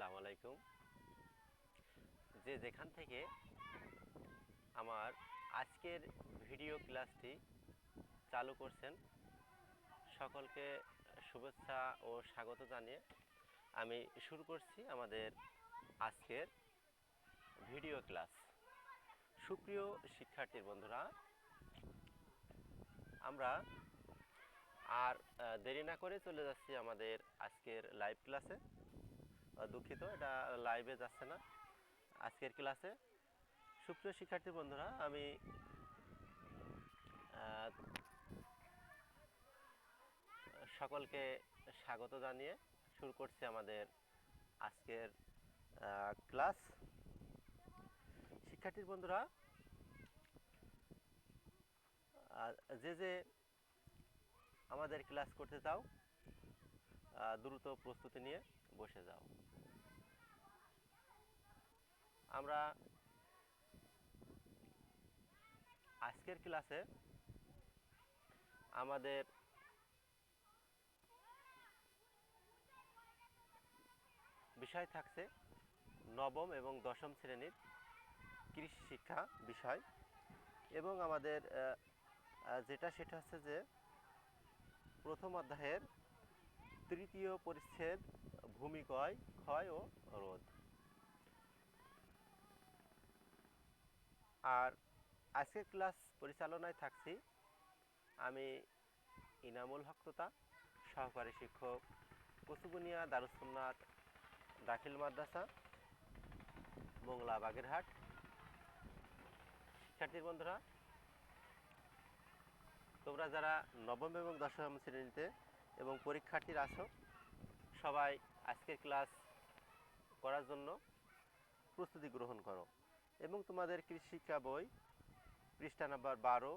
আসসালামু আলাইকুম। যে যেখান থেকে আমার আজকের ভিডিও ক্লাসটি চালু করছেন, সকলকে শুভেচ্ছা ও স্বাগত জানিয়ে আমি শুরু করছি আমাদের আজকের ভিডিও ক্লাস। সুপ্রিয় শিক্ষার্থী বন্ধুরা, আমরা আর দেরি না করে চলে যাচ্ছি আমাদের আজকের লাইভ ক্লাসে। দুঃখিত, এটা লাইভে যাচ্ছে না আজকের ক্লাসে। সুপ্রিয় শিক্ষার্থী বন্ধুরা, আমি সকলকে স্বাগত জানিয়ে শুরু করছি আমাদের আজকের ক্লাস। শিক্ষার্থী বন্ধুরা, যে যে আমাদের ক্লাস করতে চাও, দ্রুত প্রস্তুতি নিয়ে বসে যাও। আমরা আজকের ক্লাসে আমাদের বিষয় থাকছে নবম এবং দশম শ্রেণীর কৃষি শিক্ষা বিষয়, এবং আমাদের সেটা হচ্ছে যে প্রথম অধ্যায়ের তৃতীয় পরিচ্ছেদ ভূমি ক্ষয় ও রোধ। আর আজকের ক্লাস পরিচালনায় থাকছি আমি ইনামুল হক তোতা, সহকারী শিক্ষক, কুতুবুনিয়া দারুস সুন্নাত দাখিল মাদ্রাসা, মোংলা বাগেরহাট। শিক্ষার্থী বন্ধুরা, তোমরা যারা নবম এবং দশম শ্রেণীতে এবং পরীক্ষার্থীরা আছো, সবাই আজকের ক্লাস করার জন্য প্রস্তুতি গ্রহণ করো এবং তোমাদের কৃষি শিক্ষা বই পৃষ্ঠা নাম্বার 12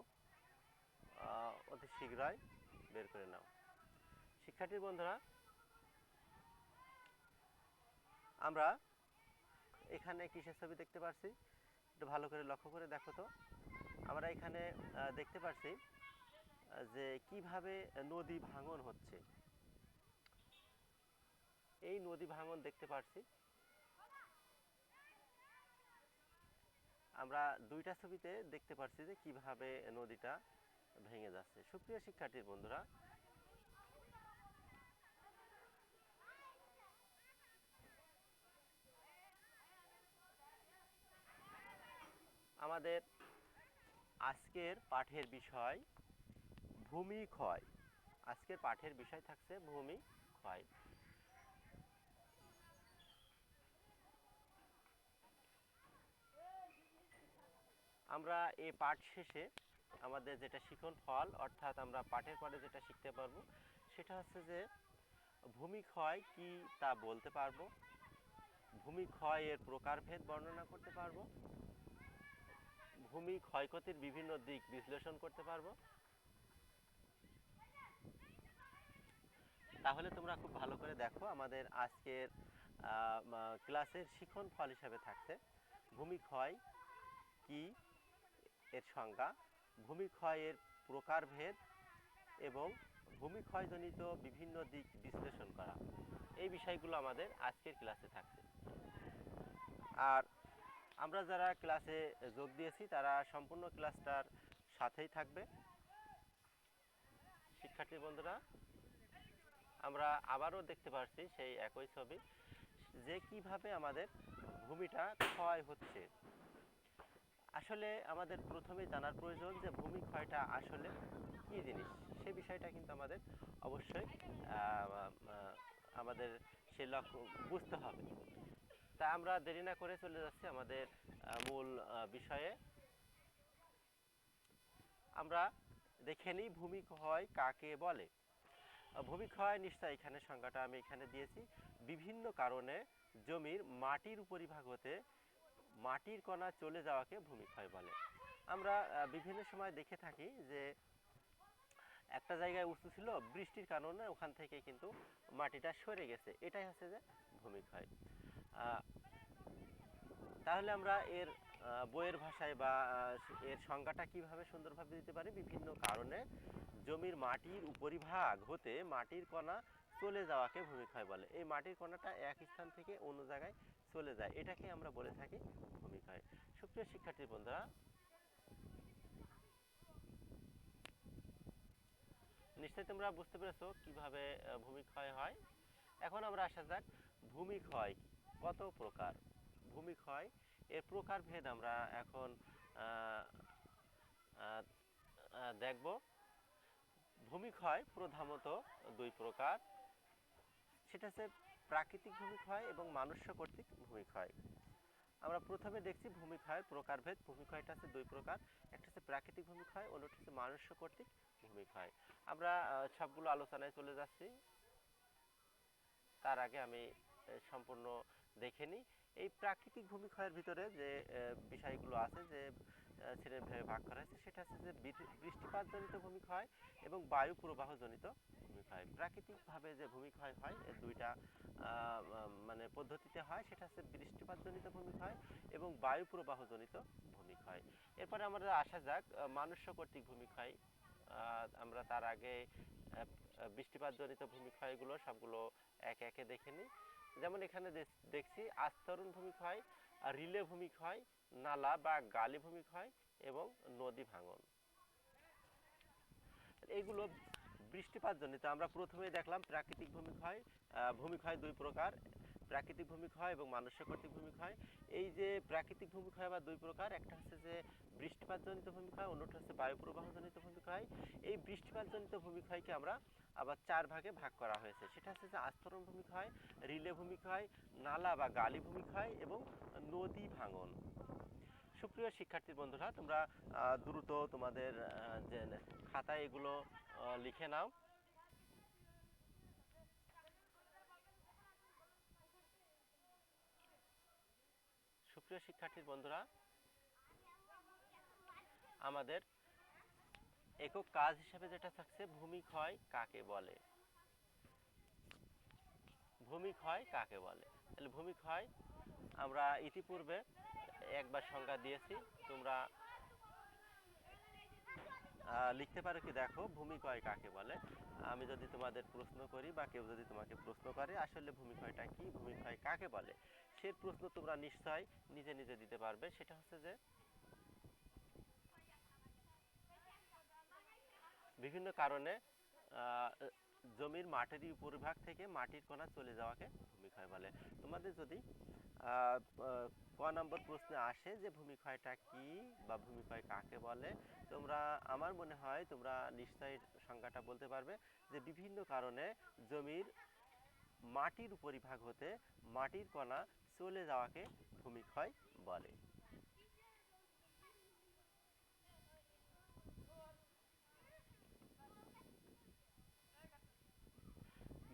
অতি শীঘ্রই বের করে নাও। শিক্ষার্থী বন্ধুরা, আমরা এখানে কিসের ছবি দেখতে পাচ্ছি, একটু ভালো করে লক্ষ্য করে দেখো তো। আমরা এখানে দেখতে পাচ্ছি যে কিভাবে নদী ভাঙন হচ্ছে। এই নদী ভাঙন দেখতে পাচ্ছি আমরা দুইটা ছবিতে দেখতে পাচ্ছি যে কিভাবে নদীটা ভেঙে যাচ্ছে। সুপ্রিয় শিক্ষার্থী বন্ধুরা, আমাদের আজকের পাঠের বিষয় ভূমি ক্ষয়। আজকের পাঠের বিষয় থাকছে ভূমি ক্ষয়। আমরা এই পাঠ শেষে আমাদের যেটা শিখন ফল, অর্থাৎ আমরা পাঠের পরে যেটা শিখতে পারবো, সেটা হচ্ছে যে ভূমি ক্ষয় কি তা বলতে পারবো, ভূমি ক্ষয়ের প্রকারভেদ বর্ণনা করতে পারবো, ভূমি ক্ষয়ক্ষতির বিভিন্ন দিক বিশ্লেষণ করতে পারবো। তাহলে তোমরা খুব ভালো করে দেখো, আমাদের আজকের ক্লাসের শিখন ফল হিসাবে থাকছে ভূমি ক্ষয় কি, এর সংজ্ঞা, ভূমি ক্ষয়ের প্রকারভেদ এবং ভূমি ক্ষয়জনিত বিভিন্ন দিক বিশ্লেষণ করা। এই বিষয়গুলো আমাদের আজকের ক্লাসে থাকছে। আর আমরা যারা ক্লাসে যোগ দিয়েছি তারা সম্পূর্ণ ক্লাসটার সাথেই থাকবে। শিক্ষার্থী বন্ধুরা, আমরা আবারও দেখতে পাচ্ছি সেই একই ছবি, যে কিভাবে আমাদের ভূমিটা ক্ষয় হচ্ছে। আসলে আমাদের প্রথমে জানার প্রয়োজন যে ভূমি ক্ষয়টা আসলে কী জিনিস, সে বিষয়টা কিন্তু আমাদের অবশ্যই আমাদের সে লক্ষ্য বুঝতে হবে। তা আমরা দেরি না করে চলে যাচ্ছি আমাদের মূল বিষয়ে। আমরা দেখে নিই ভূমি ক্ষয় কাকে বলে। ভূমি ক্ষয় নিশ্চয় এখানে সংজ্ঞাটা আমি এখানে দিয়েছি, বিভিন্ন কারণে জমির মাটির উপরিভাগ হতে মাটির কণা চলে যাওয়াকে ভূমি ক্ষয় বলে। আমরা বিভিন্ন সময় দেখে থাকি যে একটা জায়গায় উঁচু ছিল, বৃষ্টির কারণে ওখান থেকে কিন্তু মাটিটা সরে গেছে, এটাই হচ্ছে যে ভূমি ক্ষয়। তাহলে আমরা এর বইয়ের ভাষায় বা এর সংজ্ঞাটা কিভাবে সুন্দরভাবে দিতে পারি, বিভিন্ন কারণে জমির মাটির উপরিভাগ হতে মাটির কণা চলে যাওয়াকে ভূমিক্ষয় বলে। এই মাটির কণাটা এক স্থান থেকে অন্য জায়গায় চলে যায়, এটাকে আমরা বলে থাকি ভূমিক্ষয়। সুপ্রিয় শিক্ষার্থী বন্ধুরা, নিশ্চয়ই তোমরা বুঝতে পেরেছো কিভাবে ভূমিক্ষয় হয়। এখন আমরা আসা যাক ভূমিক্ষয় কত প্রকার। ভূমিক্ষয় এর প্রকারভেদ আমরা এখন দেখব। ভূমিক্ষয় প্রধানত দুই প্রকার, সেটা হচ্ছে প্রাকৃতিক ভূমিক্ষয় এবং মানুষ্য কর্তৃক ভূমিক্ষয়। আমরা প্রথমে দেখছি ভূমিক্ষয়ের প্রকারভেদ। ভূমিক্ষয়টা আছে দুই প্রকার, একটা হচ্ছে প্রাকৃতিক ভূমিক্ষয়, অন্যটা হচ্ছে মানুষ্য কর্তৃক ভূমিক্ষয়। আমরা সবগুলো আলোচনায় চলে যাচ্ছি, তার আগে আমি সম্পূর্ণ দেখে নিই। এই প্রাকৃতিক ভূমিক্ষয়ের ভিতরে যে বিষয়গুলো আছে, যে শ্রেণীভাবে ভাগ করা হয়েছে, সেটা হচ্ছে যে বৃষ্টিপাতজনিত ভূমিক্ষয় এবং বায়ু প্রবাহজনিত ভূমিক্ষয়। প্রাকৃতিকভাবে যে ভূমিক্ষয় হয় এর দুইটা মানে পদ্ধতিতে হয়, সেটা হচ্ছে বৃষ্টিপাতজনিত ভূমিক্ষয় এবং বায়ু প্রবাহজনিত ভূমিক্ষয়। এরপরে আমরা আসা যাক মানুষ্য কর্তৃক ভূমিক্ষয়। আমরা তার আগে বৃষ্টিপাতজনিত ভূমিক্ষয়গুলো সবগুলো একে একে দেখে নিই। যেমন এখানে দেখছি আস্তরণ ভূমিক্ষয়, রিলে ভূমিক্ষয়, নালা বা গালি ভূমিক্ষয় এবং নদী ভাঙন। এইগুলো বৃষ্টিপাতজনিত। আমরা প্রথমেই দেখলাম প্রাকৃতিক ভূমিক্ষয়। ভূমিক্ষয় দুই প্রকার, প্রাকৃতিক ভূমিক্ষয় এবং মানুষ্য কর্তৃক ভূমিক্ষয়। এই যে প্রাকৃতিক ভূমিক্ষয় বা দুই প্রকার, একটা হচ্ছে যে বৃষ্টিপাতজনিত ভূমিক্ষয়, অন্যটা হচ্ছে বায়ু প্রবাহজনিত ভূমিক্ষয়। এই বৃষ্টিপাতজনিত ভূমিক্ষয়কে আমরা আবার চার ভাগে ভাগ করা হয়েছে, সেটা হচ্ছে যে আস্তরণ ভূমিক্ষয়, রিলে ভূমিক্ষয়, নালা বা গালি ভূমিক্ষয় এবং নদী ভাঙন। সুপ্রিয় শিক্ষার্থী বন্ধুরা, তোমরা দ্রুত তোমাদের যে খাতায় এগুলো লিখে নাও। সুপ্রিয় শিক্ষার্থী বন্ধুরা, আমাদের একক কাজ হিসেবে যেটা থাকছে, ভূমিক্ষয় কাকে বলে। ভূমিক্ষয় কাকে বলে? তাহলে ভূমিক্ষয় আমরা ইতিপূর্বে একবার সংজ্ঞা দিয়েছি, তোমরা লিখতে পারো কি দেখো, ভূমিক্ষয় কাকে বলে। আমি যদি তোমাদের প্রশ্ন করি বা কেউ যদি তোমাকে প্রশ্ন করে আসলে ভূমিক্ষয়টা কি, ভূমিক্ষয় কাকে বলে, সে প্রশ্ন তোমরা নিশ্চয় নিজে নিজে দিতে পারবে। সেটা হচ্ছে যে বিভিন্ন কারণে জমির মাটির উপরিভাগ থেকে মাটির কণা চলে যাওয়াকে ভূমিক্ষয় বলে। তোমাদের যদি ক নম্বর প্রশ্নে আসে যে ভূমিক্ষয়টা কি বা ভূমিক্ষয় কাকে বলে, তোমরা আমার মনে হয় তোমরা নিশ্চয়ই সংজ্ঞাটা বলতে পারবে যে বিভিন্ন কারণে জমির মাটির উপরিভাগ হতে মাটির কণা চলে যাওয়াকে ভূমিক্ষয় বলে।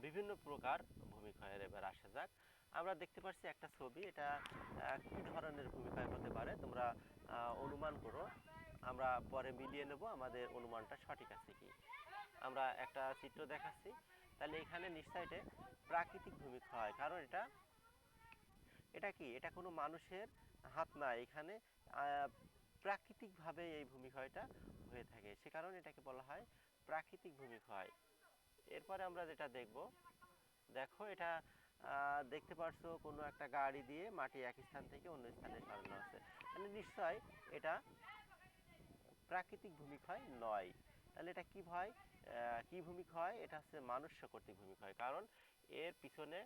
বিভিন্ন প্রকার ভূমিক্ষয়ের এবার আসা যাক। আমরা দেখতে পাচ্ছি একটা ছবি, এটা কি ধরনের ভূমিক্ষয় হতে পারে তোমরা অনুমান করো। আমরা পরে মিলিয়ে নেব আমাদের অনুমানটা সঠিক আছে কি। আমরা একটা চিত্র দেখাচ্ছি, তাহলে এখানে নিশ্চয়ই এটা প্রাকৃতিক ভূমিক্ষয়, কারণ এটা কি, এটা কোনো মানুষের হাত না, এখানে প্রাকৃতিকভাবে এই ভূমিক্ষয়টা হয়ে থাকে, সে কারণে এটাকে বলা হয় প্রাকৃতিক ভূমিক্ষয়। এরপরে আমরা যেটা দেখব, দেখো এটা দেখতে পাচ্ছ কোনো একটা গাড়ি দিয়ে মাটি এক স্থান থেকে অন্য স্থানে সরানো হচ্ছে, তাহলে নিশ্চয় এটা প্রাকৃতিক ভূমিক্ষয় নয়। তাহলে এটা কি হয়, কি ভূমিক্ষয়? এটা হচ্ছে মানুষ্য কর্তৃক ভূমিক্ষয়, কারণ এর পিছনে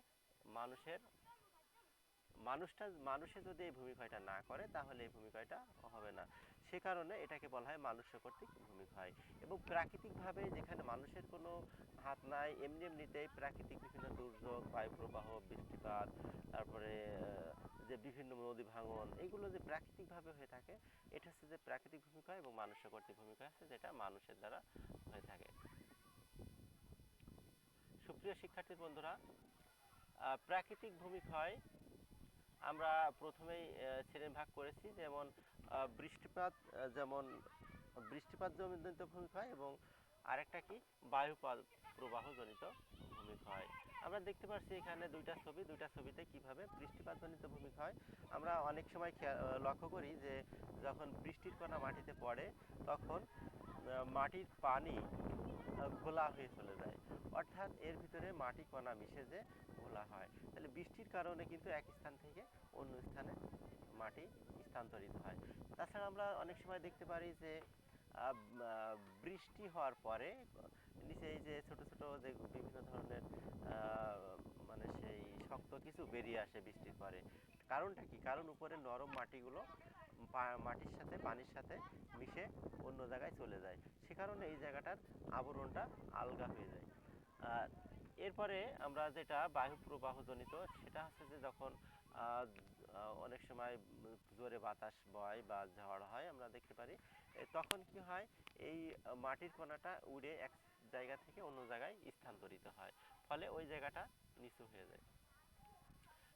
মানুষে যদি এই ভূমিক্ষয়টা না করে তাহলে এই ভূমিক্ষয়টা হবে না, সে কারণে এটাকে বলা হয় মানুষ্য কর্তৃক ভূমিক্ষয়। এবং প্রাকৃতিকভাবে যেখানে মানুষের কোনো হাত নাই, এমনিতেই প্রাকৃতিক বিভিন্ন দুর্যোগ, বায়ু প্রবাহ, বৃষ্টিপাত, তারপরে যে বিভিন্ন নদী ভাঙন, এইগুলো যে প্রাকৃতিকভাবে হয়ে থাকে, এটা হচ্ছে যে প্রাকৃতিক ভূমিক্ষয়। এবং মানুষ্য কর্তৃক ভূমিক্ষয় আছে যেটা মানুষের দ্বারা হয়ে থাকে। সুপ্রিয় শিক্ষার্থী বন্ধুরা, প্রাকৃতিক ভূমিক্ষয় আমরা প্রথমেই শ্রেণীভাগ করেছি, যেমন বৃষ্টিপাতজনিত ভূমিক্ষয় এবং আরেকটা কি, বায়ু প্রবাহজনিত ভূমিক্ষয়। আমরা দেখতে পাচ্ছি এখানে দুইটা ছবিতে কিভাবে বৃষ্টিপাতজনিত ভূমিক্ষয়। আমরা অনেক সময় লক্ষ্য করি যে যখন বৃষ্টির কণা মাটিতে পড়ে তখন মাটির পানি ঘোলা হয়ে চলে যায়, অর্থাৎ এর ভিতরে মাটি কণা মিশে যে ঘোলা হয়। তাহলে বৃষ্টির কারণে কিন্তু এক স্থান থেকে অন্য স্থানে মাটি স্থানান্তরিত হয়। তাছাড়া আমরা অনেক সময় দেখতে পারি যে বৃষ্টি হওয়ার পরে নিচে এই যে ছোট ছোট যে বিভিন্ন ধরনের মানে সেই শক্ত কিছু বেরিয়ে আসে বৃষ্টির পরে। কারণটা কি? কারণ উপরে নরম মাটিগুলো মাটির সাথে পানির সাথে মিশে অন্য জায়গায় চলে যায়, সে কারণে এই জায়গাটার আবরণটা আলগা হয়ে যায়। এরপরে আমরা যেটা বায়ু প্রবাহজনিত, সেটা হচ্ছে যে যখন অনেক সময় জোরে বাতাস বয় বা ঝড় হয় আমরা দেখতে পারি, তখন কি হয়, এই মাটির কণাটা উড়ে এক জায়গা থেকে অন্য জায়গায় স্থানান্তরিত হয়, ফলে ওই জায়গাটা নিচু হয়ে যায়।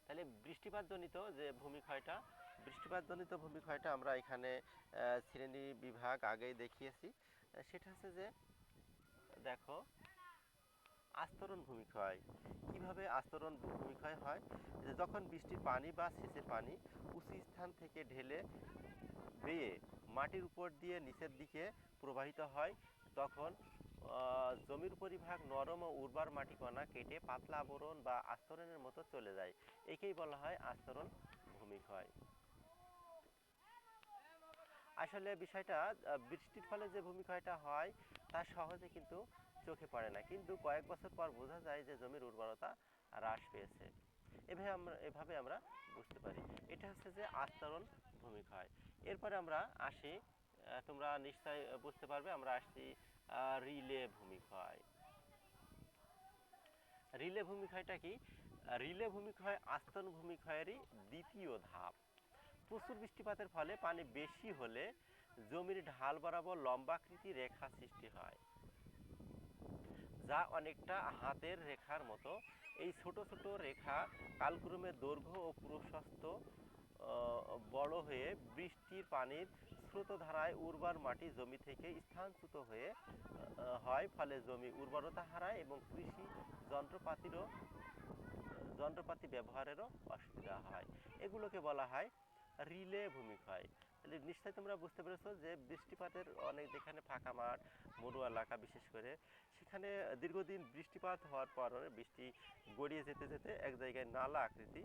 তাহলে বৃষ্টিপাতজনিত যে ভূমিক্ষয়টা, বৃষ্টিপাতজনিত ভূমিক্ষয়টা আমরা এখানে শ্রেণী বিভাগ আগেই দেখিয়েছি। সেটা হচ্ছে যে দেখো আস্তরণ ভূমিক্ষয়। কিভাবে আস্তরণ ভূমিক্ষয় হয়? যে যখন বৃষ্টির পানি বা সেচের পানি উঁচু স্থান থেকে ঢেলে বেয়ে মাটির উপর দিয়ে নিচের দিকে প্রবাহিত হয়, তখন জমির উপরিভাগ নরম ও উর্বর মাটি কণা কেটে পাতলা আবরণ বা আস্তরণের মতো চলে যায়। একেই বলা হয় আস্তরণ ভূমিক্ষয়। আসলে বিষয়টা বৃষ্টির ফলে যে ভূমিক্ষয়টা হয় তা সহজে কিন্তু চোখে পড়ে না, কিন্তু কয়েক বছর পর বোঝা যায় যে জমির উর্বরতা হ্রাস পেয়েছে। এভাবে আমরা বুঝতে পারি। এটা হচ্ছে যে আস্তরণ ভূমিক্ষয়। এরপরে আমরা আসি, তোমরা নিশ্চয়ই বুঝতে পারবে, আমরা আসছি রিলে ভূমিক্ষয়। রিলে ভূমিক্ষয়টা কি? রিলে ভূমিক্ষয় আস্তরণ ভূমিক্ষয়েরই দ্বিতীয় ধাপ। প্রচুর বৃষ্টিপাতের ফলে পানি বেশি হলে জমির ঢাল বরাবর লম্বাকৃতি রেখা সৃষ্টি হয়, যা অনেকটা হাতের রেখার মতো। এই ছোট ছোট রেখা কালক্রমে দৈর্ঘ্য ও প্রশস্ত বড় হয়ে বৃষ্টির পানির স্রোতধারায় উর্বর মাটি জমি থেকে স্থানচ্যুত হয়ে হয়, ফলে জমি উর্বরতা হারায় এবং কৃষি যন্ত্রপাতি ব্যবহারেরও অসুবিধা হয়। এগুলোকে বলা হয় রিলে ভূমিক্ষয়। তাহলে নিশ্চয়ই তোমরা বুঝতে পেরেছো যে বৃষ্টিপাতের অনেক, যেখানে ফাঁকা মাঠ, মরু এলাকা বিশেষ করে, সেখানে দীর্ঘদিন বৃষ্টিপাত হওয়ার পর বৃষ্টি গড়িয়ে যেতে যেতে এক জায়গায় নালা আকৃতি,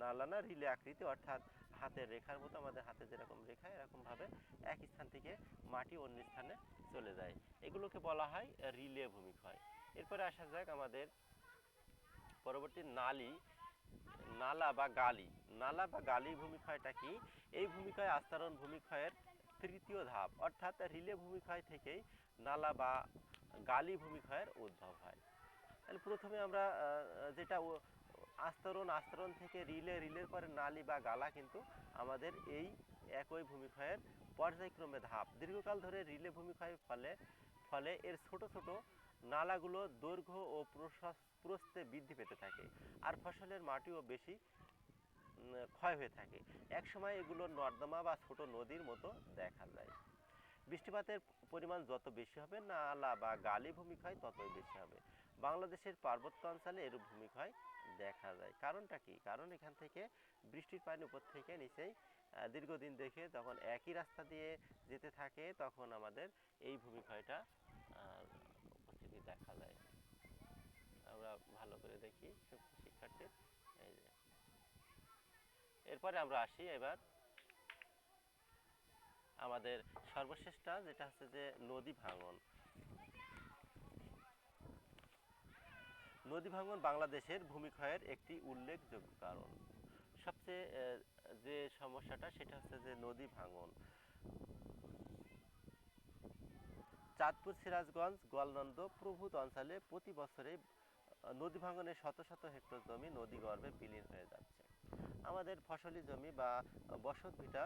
নালা না রিলে আকৃতি, অর্থাৎ হাতের রেখার মতো, আমাদের হাতে যেরকম রেখা এরকমভাবে এক স্থান থেকে মাটি অন্য স্থানে চলে যায়। এগুলোকে বলা হয় রিলে ভূমিক্ষয়। এরপরে আসা যাক আমাদের পরবর্তী নালা বা গালি। নালা বা গালি ভূমিক্ষয়টা কি? এই ভূমিক্ষয় আস্তরণ ভূমিক্ষয়ের তৃতীয় ধাপ, অর্থাৎ রিলে ভূমিক্ষয় থেকেই নালা বা গালি ভূমিক্ষয়ের উদ্ভব হয়। তাহলে প্রথমে আমরা যেটা আস্তরণ থেকে রিলের পরে নালী বা গালা, কিন্তু আমাদের এই একই ভূমিক্ষয়ের পর্যায়ক্রমে ধাপ। দীর্ঘকাল ধরে রিলে ভূমিক্ষয়ের ফলে এর ছোট ছোট নালাগুলো দৈর্ঘ্য ও প্রস্থে বৃদ্ধি পেতে থাকে, আর ফসলের মাটিও বেশি ক্ষয় হয়ে থাকে। একসময় এগুলো নর্দমা বা ছোট নদীর মতো দেখা যায়। বৃষ্টিপাতের পরিমাণ যত বেশি হবে, নালা বা গালি ভূমিক্ষয় ততই বেশি হবে। বাংলাদেশের পার্বত্য অঞ্চলে এরূপ ভূমিক্ষয় দেখা যায়। কারণটা কি? কারণ এখান থেকে বৃষ্টির পানি উপর থেকে নিচেই দীর্ঘদিন দেখে যখন একই রাস্তা দিয়ে যেতে থাকে, তখন আমাদের এই ভূমিক্ষয়টা উপস্থিতি দেখা যায়। আমরা ভালো করে দেখি শিক্ষার্থী। এই যে এরপরে আমরা আসি এবার আমাদের সর্বশেষটা, যেটা হচ্ছে যে নদী ভাঙন। নদী ভাঙন বাংলাদেশের ভূমিক্ষয়ের একটি উল্লেখযোগ্য কারণ। সবচেয়ে যে সমস্যাটা, সেটা হচ্ছে যে নদী ভাঙন। চাঁদপুর, সিরাজগঞ্জ, গোয়ালন্দ প্রভৃতি অঞ্চলে প্রতি বছরে নদী ভাঙনে শত শত হেক্টর জমি নদীগর্ভে বিলীন হয়ে যাচ্ছে। আমাদের ফসলি জমি বা বসতভিটা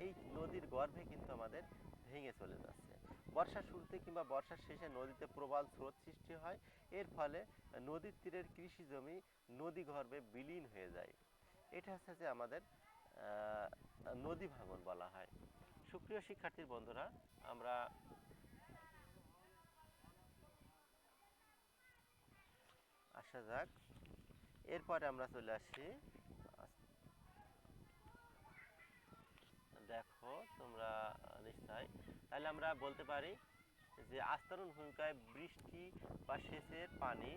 এই নদীর গর্ভে কিন্তু আমাদের ভেঙে চলে যাচ্ছে। বর্ষার শুরুতে কিংবা বর্ষার শেষে নদীতে প্রবল স্রোত সৃষ্টি হয়, এর ফলে নদীর তীরের কৃষি জমি নদীগর্ভে বিলীন হয়ে যায়। এটা হচ্ছে যে আমাদের নদী ভাঙন বলা হয়। সুপ্রিয় শিক্ষার্থী বন্ধুরা, আমরা আসা যাক, এরপরে আমরা চলে আসি, দেখো তোমরা নিশ্চয়, তাহলে আমরা বলতে পারি যে আস্তরণ ভূমিকায় বৃষ্টি বা সেচের পানি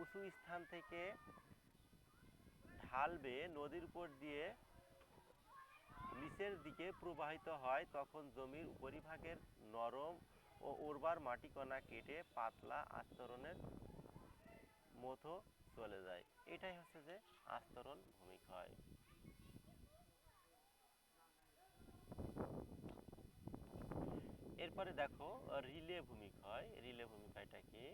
উঁচু স্থান থেকে ঢাল বেয়ে নদীর উপর দিয়ে নিচের দিকে প্রবাহিত হয়, তখন জমির উপরিভাগের নরম ও উর্বর মাটিকণা কেটে পাতলা আস্তরণের মতো চলে যায়। এটাই হচ্ছে যে আস্তরণ ভূমিক্ষয়। এরপরে দেখো রিলে ভূমিক্ষয়। রিলে ভূমিক্ষয়টা কি?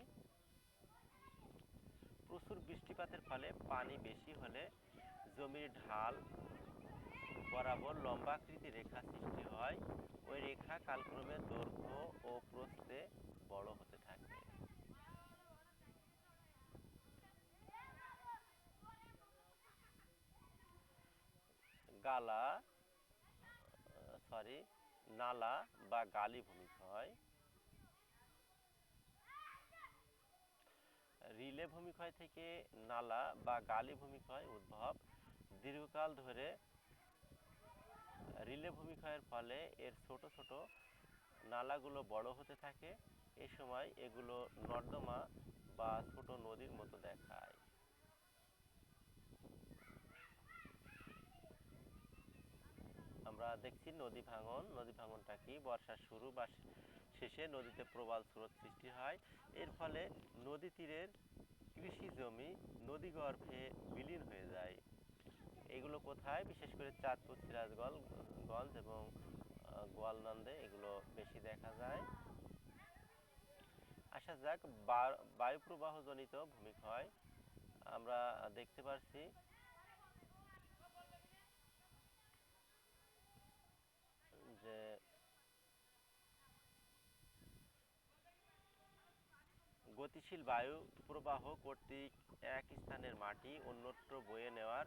প্রচুর বৃষ্টিপাতের ফলে পানি বেশি হলে জমির ঢাল বরাবর লম্বাকৃতি রেখা সৃষ্টি হয়। ওই রেখা কালক্রমে দৈর্ঘ্য ও প্রস্থে বড় হতে থাকে। গালা নালা বা গালি ভূমিক্ষয়। রিলে ভূমিক্ষয় থেকে নালা বা গালি ভূমিক্ষয় উদ্ভব। দীর্ঘকাল ধরে রিলে ভূমিক্ষয়ের ফলে এর ছোট ছোট নালাগুলো বড় হতে থাকে। এ সময় এগুলো নর্দমা বা ছোট নদীর মতো দেখায়। আমরা দেখছি নদী ভাঙন। নদী ভাঙনটা কি? বর্ষার শুরু বা শেষে নদীতে প্রবাল স্রোত সৃষ্টি হয়। এর ফলে নদী তীরের কৃষি জমি নদীগর্ভে বিলীন হয়ে যায়। এগুলো কোথায়? বিশেষ করে চাঁদপুর, সিরাজগঞ্জ এবং গোয়ালন্দে এগুলো বেশি দেখা যায়। আসা যাক বায়ু প্রবাহজনিত ভূমিক্ষয়। আমরা দেখতে পাচ্ছি যে গতিশীল বায়ু প্রবাহ কর্তৃক এক স্থানের মাটি অন্যত্র বয়ে নেওয়ার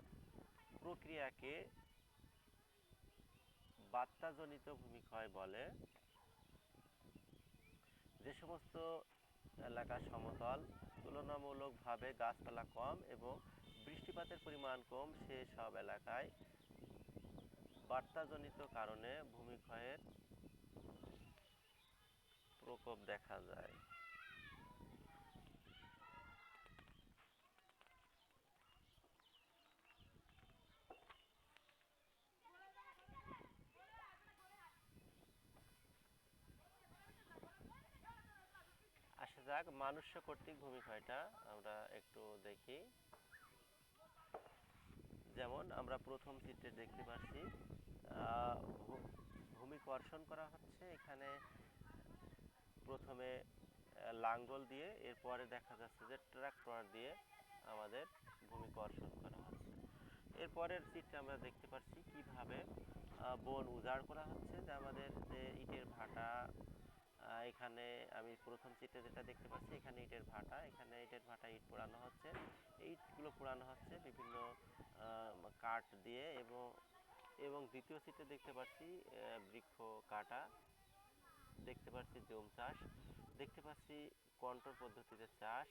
প্রক্রিয়াকে বাত্যাজনিত ভূমিক্ষয় বলে। যে সমস্ত এলাকা সমতল, তুলনামূলকভাবে গাছপালা কম এবং বৃষ্টিপাতের পরিমাণ কম, সে সব এলাকায় বাত্যাজনিত কারণে ভূমিক্ষয়ের প্রকোপ দেখা যায়। আসা যাক মানুষ্য কর্তৃক ভূমিক্ষয়টা আমরা একটু দেখি। যেমন আমরা প্রথম চিত্রে দেখতে পাচ্ছি ভূমিকর্ষণ করা হচ্ছে। এখানে প্রথমে লাঙ্গল দিয়ে, এরপরে দেখা যাচ্ছে যে ট্রাক্টর দিয়ে আমাদের ভূমিকর্ষণ করা হচ্ছে। এরপরের চিত্রে আমরা দেখতে পাচ্ছি কিভাবে বন উজাড় করা হচ্ছে। যে আমাদের যে ইটের ভাটা, এখানে আমি প্রথম চিত্রে যেটা দেখতে পাচ্ছি, এখানে ইটের ভাটা, ইট পোড়ানো হচ্ছে। এই ইটগুলো পোড়ানো হচ্ছে বিভিন্ন কাঠ দিয়ে এবং দ্বিতীয় চিত্রে দেখতে পাচ্ছি বৃক্ষ কাটা, দেখতে পাচ্ছি জুম চাষ, দেখতে পাচ্ছি কন্ট্রোল পদ্ধতিতে চাষ।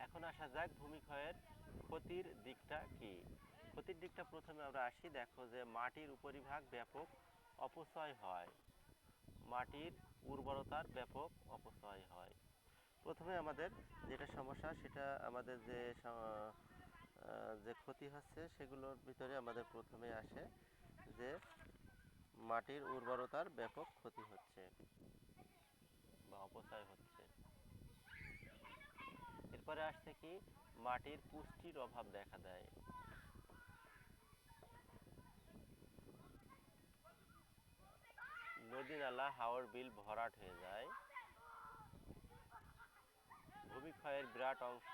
এখন আসা যাক ভূমিক্ষয়ের ক্ষতির দিকটা কি। ক্ষতির দিকটা প্রথমে আমরা আসি। দেখো যে মাটির উপরিভাগ ব্যাপক অপচয় হয়, মাটির উর্বরতার ব্যাপক অপচয় হয়। প্রথমে আমাদের যেটা সমস্যা, সেটা আমাদের যে ক্ষতি হচ্ছে সেগুলোর ভিতরে আমাদের প্রথমে আসে যে মাটির উর্বরতার ব্যাপক ক্ষতি হচ্ছে বা অপচয় হচ্ছে। এরপরে আসছে কি? মাটির পুষ্টির অভাব দেখা দেয়। নদী নালা, হাওর বিল ভরাট হয়ে যায়। ভূমিক্ষয়ের বিরাট অংশ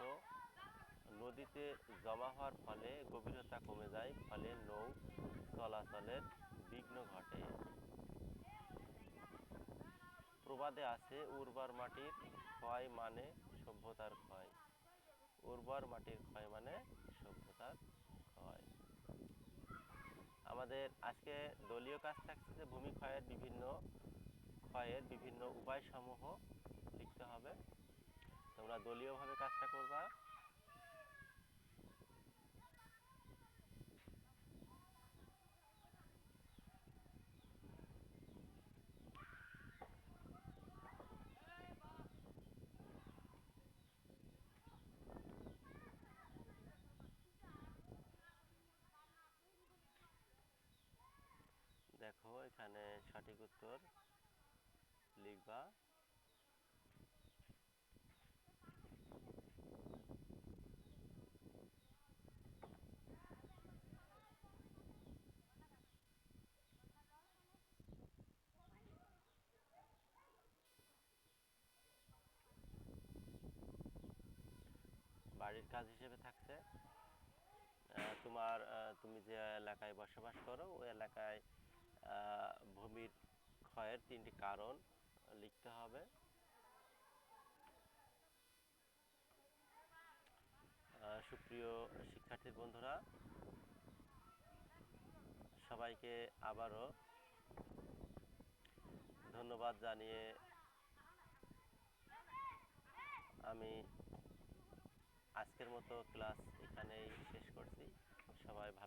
নদীতে জমা হওয়ার ফলে গভীরতা কমে যায়, ফলে নৌ চলাচলের বিঘ্ন ঘটে। প্রবাদে আছে উর্বর মাটির ক্ষয় মানে সভ্যতার ক্ষয়। উর্বর মাটির ক্ষয় মানে সভ্যতার ক্ষয়। আমাদের আজকে দলীয় কাজ থাকছে যে ভূমিক্ষয়ের বিভিন্ন উপায় সমূহ লিখতে হবে। তোমরা দলীয়ভাবে কাজটা করবা। দেখো এখানে সঠিক উত্তর লিখবা। বাড়ির কাজ হিসেবে থাকছে তুমি যে এলাকায় বসবাস করো ওই এলাকায় ভূমির ক্ষয়ের 3টি কারণ লিখতে হবে। সুপ্রিয় শিক্ষার্থী বন্ধুরা, সবাইকে আবারও ধন্যবাদ জানিয়ে আমি আজকের মতো ক্লাস এখানেই শেষ করছি। সবাই ভালো